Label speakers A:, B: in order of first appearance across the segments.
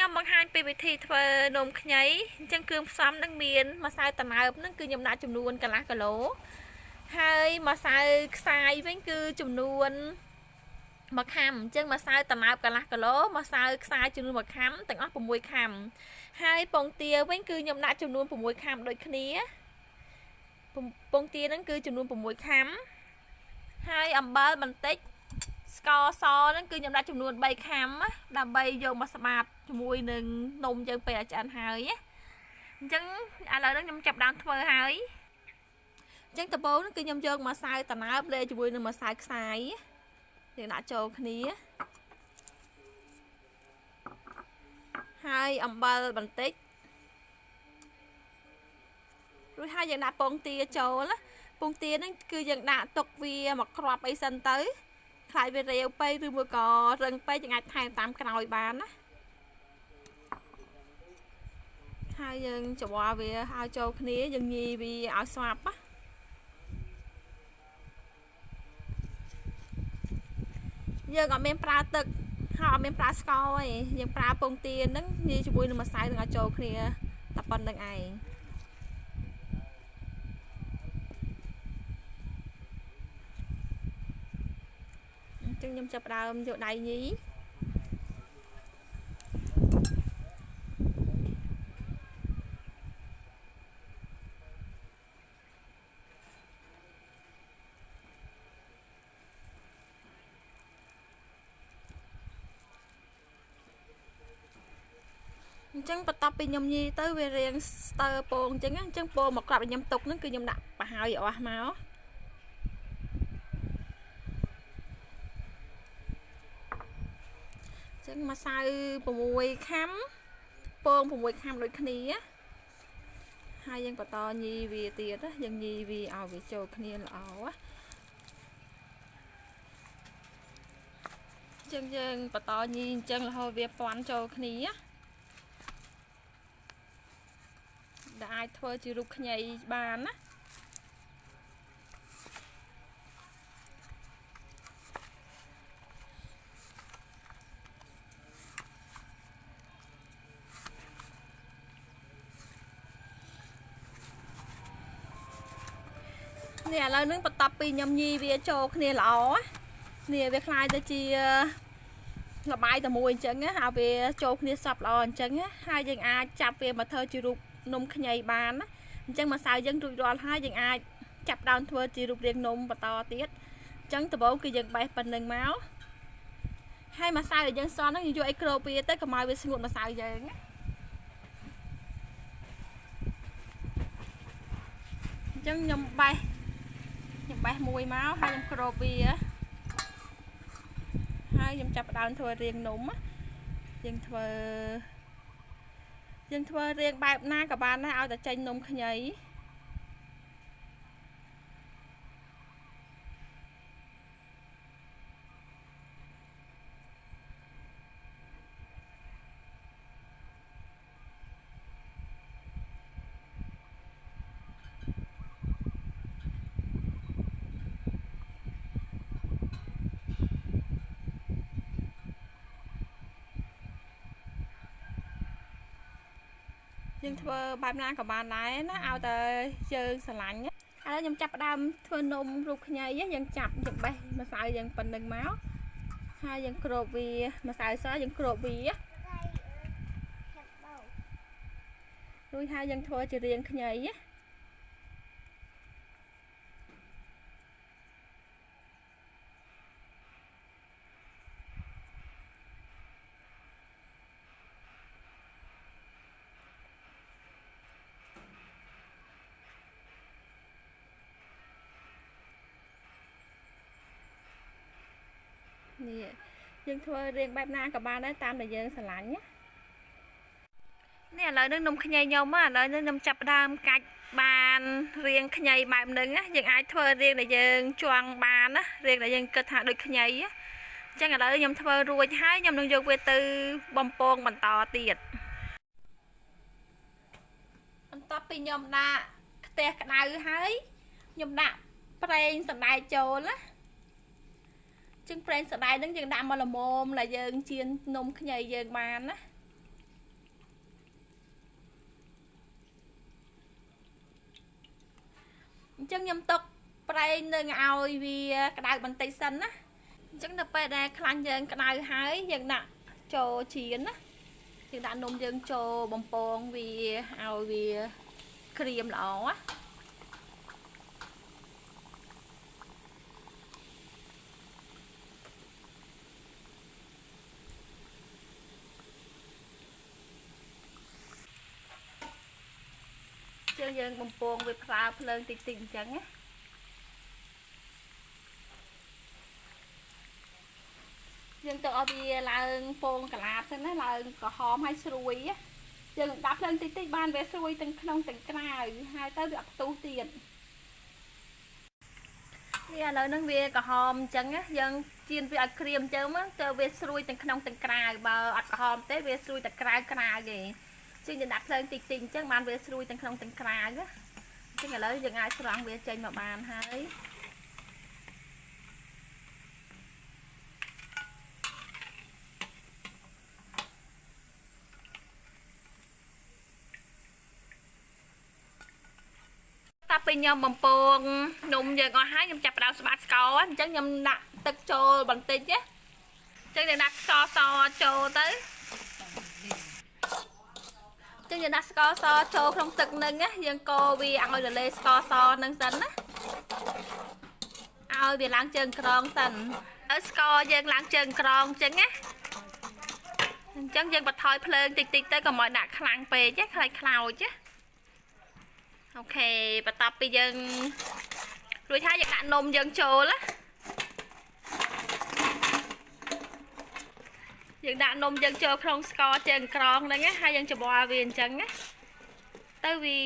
A: ខ្ញុំបង្ហាញពីវិធីធ្វើនំខ្ញីអញ្ចឹងគ្រឿងផ្សំនឹងមានម្សៅត្នោតនឹងគឺខ្ញុំដាក់ចំនួនកន្លះគីឡូហើយម្សៅខ្សាយវិញគឺចំនួន1ខាំអញ្ចឹងម្សៅត្នោតកន្លះគីឡូម្សៅខ្សាយចំនួន1ខាំទាំងអស់6ខាំហើយពងទាវិញគឺខ្ញុំដាក់ចំនួន6ខាំដូចគ្នាពងទាហ្នឹងគឺចំនួន6ខាំហើយអំបិលបន្តិចស្ករសហ្នឹងគឺខ្ញុំដាក់ចំនួន3ខាំដើម្បីយកមកស្បាតជាមួយនឹងនំយើងពេលឲ្យឆ្អិនហើយអញ្ចឹងឥឡូវនេះខ្ញុំចាប់ដើមធ្វើហើយអញ្ចឹងដំបូងគឺខ្ញុំយកម្សៅត្នោតលាយជាមួយនឹងម្សៅខ្សាយយើងដាក់ចូលគ្នាហើយអំបិលបន្តិចរួចហើយយើងដាក់ពងទាចូលពងទាហ្នឹងគឺយើងដាក់ទុកវាមកគ្រាប់អីសិនទៅខ្លាចវារាវពេកឬមួយក៏រឹងពេកយើងអាចថែមតាមក្រោយបានណាហើយយើងច្របល់វាឲ្យចូលគ្នាយើងញីវាឲ្យស្វាប់ណាយើងអត់មានប្រើទឹកហើយអត់មានប្រើស្ករទេយើងប្រើពងទាហ្នឹងញីជាមួយនឹងម្សៅនឹងឲ្យចូលគ្នាតែប៉ុណ្្នឹងឯងអញ្ចឹងខ្ញុំចាប់ដើមយកដៃញីអញ្ចឹងបន្ទាប់ពីខ្ញុំញីទៅវារៀងស្ទើពងអញ្ចឹងពងមកក្រាប់ខ្ញុំទុកហ្នឹងគឺខ្ញុំដាក់ប្រហើយអស់មកអញ្ចឹងម្សៅ6ខាំពង6ខាំដូចគ្នាហើយយើងបន្តញីវាទៀតយើងញីវាឲ្យវាចូលគ្នាល្អអញ្ចឹងយើងបន្តញីអញ្ចឹងរហូតវាពាន់ចូលគ្នាដែលអាចធ្វើជារូបខ្ញីបានណានេះឥឡូវនឹងបន្ទាប់ពីខ្ញុំញីវាចូលគ្នាល្អនេះវាคล้ายទៅជាលបាយតែមួយអញ្ចឹងហើយវាចូលគ្នាសព្វល្អអញ្ចឹងហើយយើងអាចចាប់វាមកធ្វើជារូបនំខ្ញីបានណាអញ្ចឹងម្សៅយើងរួចរាល់ហើយយើងអាចចាប់ដើមធ្វើជារូបរាងនំបន្តទៀតអញ្ចឹងដំបូងគឺយើងបេះប៉ុណ្្នឹងមកហើយម្សៅដែលយើងសល់ហ្នឹងយើងយកអីគ្របវាទៅកុំឲ្យវាស្ងួតម្សៅយើងអញ្ចឹងខ្ញុំបេះមួយមកហើយខ្ញុំគ្របវាហើយខ្ញុំចាប់ដើមធ្វើរាងនំយើងធ្វើរាងបែបណាក៏បានដែរឲ្យតែចេញនំខ្ញីយើងធ្វើបែបណាក៏បានដែរណាឲ្យតែយើងស្រឡាញ់ឥឡូវខ្ញុំចាប់ផ្ដើមធ្វើនំរូបខ្ញីយើងចាប់យើងបេះម្សៅយើងប៉ុណ្្នឹងមកហើយយើងគ្របវាម្សៅសយើងគ្របវារួចហើយយើងធ្វើជារាងខ្ញីនេះយើងធ្វើរាងបែបណាក៏បានដែរតាមដែលយើងស្រឡាញ់ណានេះឥឡូវនេះនំខ្ញីខ្ញុំឥឡូវនេះខ្ញុំចាប់ដើមកាច់បានរាងខ្ញីបែបហ្នឹងយើងអាចធ្វើរាងដែលយើងចង់បានណារាងដែលយើងគិតថាដូចខ្ញីអញ្ចឹងឥឡូវខ្ញុំធ្វើរួចហើយខ្ញុំនឹងយកវាទៅបំពងបន្តទៀតបន្ទាប់ពីខ្ញុំដាក់ខ្ទះក្តៅហើយខ្ញុំដាក់ប្រេងសណ្តែកចូលណាចឹងប្រេងសណ្តែកហ្នឹងយើងដាក់មកល្មមដែលយើងចៀននំខ្ញីយើងបានណា ចឹងខ្ញុំຕົកប្រេងនឹងឲ្យវាក្តៅបន្តិចសិនណាអញ្ចឹងដល់ពេលដែលខ្លាញ់យើងក្តៅហើយយើងដាក់ចូលជៀនណាយើងដាក់នំយើងចូលបំពងវាឲ្យវាក្រៀមល្អណាយើងបំពងវាប្រើភ្លើងតិចតិចអញ្ចឹងណាយើងទៅឲ្យវាឡើងពងកាឡាបទៅណាឡើងក្រហមហើយស្រួយណាយើងដាក់ភ្លើងតិចតិចបានវាស្រួយទាំងក្នុងទាំងក្រៅហើយទៅវាអត់ផ្ទុះទៀតនេះឥឡូវហ្នឹងវាក្រហមអញ្ចឹងណាយើងជៀនវាឲ្យក្រៀមអញ្ចឹងមកទៅវាស្រួយទាំងក្នុងទាំងក្រៅបើអត់ក្រហមទេវាស្រួយតែក្រៅទេជាងយើងដាក់ភ្លើងតិចតិចអញ្ចឹងបានវាស្រួយទាំងក្នុងទាំងក្រៅណាអញ្ចឹងឥឡូវយើងអាចស្រង់វាចេញមកបានហើយតាពេលខ្ញុំបំពងនំយើងអស់ហើយខ្ញុំចាប់ផ្ដើមស្បាត់ស្ករអញ្ចឹងខ្ញុំដាក់ទឹកចូលបន្តិចណាអញ្ចឹងយើងដាក់ស្ករសចូលទៅចឹងយើងដាក់ស្ករសចូលក្នុងទឹកនឹងណាយើងកូរវាឲ្យរលាយស្ករសនឹងសិនណាឲ្យវាឡើងជើងក្រងសិនឲ្យស្ករយើងឡើងជើងក្រងចឹងណាអញ្ចឹងយើងបន្ថយភ្លើងតិចតិចទៅកុំឲ្យដាក់ខ្លាំងពេកណាខ្លាចខ្លោចណាអូខេបន្ទាប់ពីយើងរួចហើយយើងដាក់នំយើងចូលណាយើងដាក់នំយើងចូលក្នុងស្ករជើងក្រងហ្នឹងណាហើយយើងច្បល់វាអញ្ចឹងណាទៅវា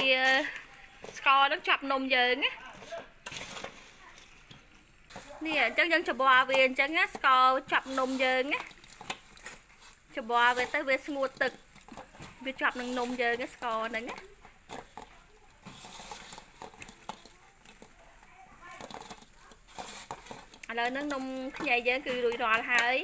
A: ស្ករហ្នឹងជាប់នំយើងណានេះអញ្ចឹងយើងច្បល់វាអញ្ចឹងណាស្ករជាប់នំយើងណាច្បល់វាទៅវាស្ងួតទឹកវាជាប់នឹងនំយើងណាស្ករហ្នឹងណាឥឡូវហ្នឹងនំខ្ញីយើងគឺរួចរាល់ហើយ